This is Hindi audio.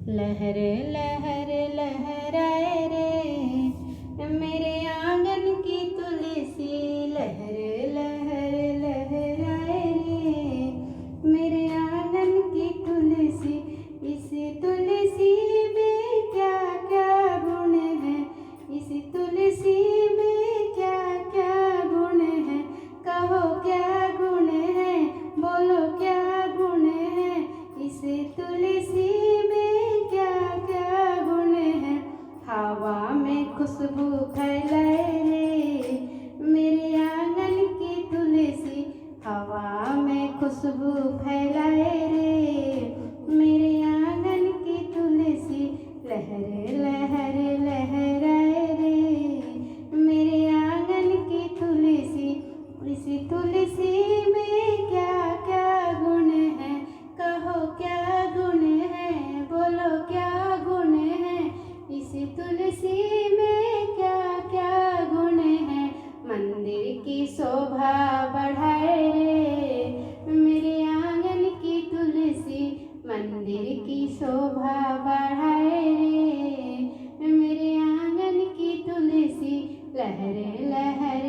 लहर लहर लहराए रे मेरे आंगन की तुलसी। लहर लहर लहराए रे मेरे आंगन की तुलसी। इस तुलसी में क्या क्या गुण है, इस तुलसी में क्या क्या गुण है। कहो क्या गुण है, बोलो क्या गुण है। इस तुलसी में क्या क्या गुण है। हवा में खुशबू फैलाए रे मेरे आंगन की तुलसी। हवा में खुशबू फैलाए रे मेरे आंगन की तुलसी। लहर लहर लहराए रे मेरे आंगन की तुलसी। इस तुलसी में क्या क्या गुण है, कहो क्या गुण है, बोलो क्या गुण है। इस तुलसी में क्या क्या गुण है। मंदिर की शोभा बढ़ाए रे मेरे आंगन की तुलसी। मंदिर की शोभा बढ़ाए रे मेरे आंगन की तुलसी। लहर लहर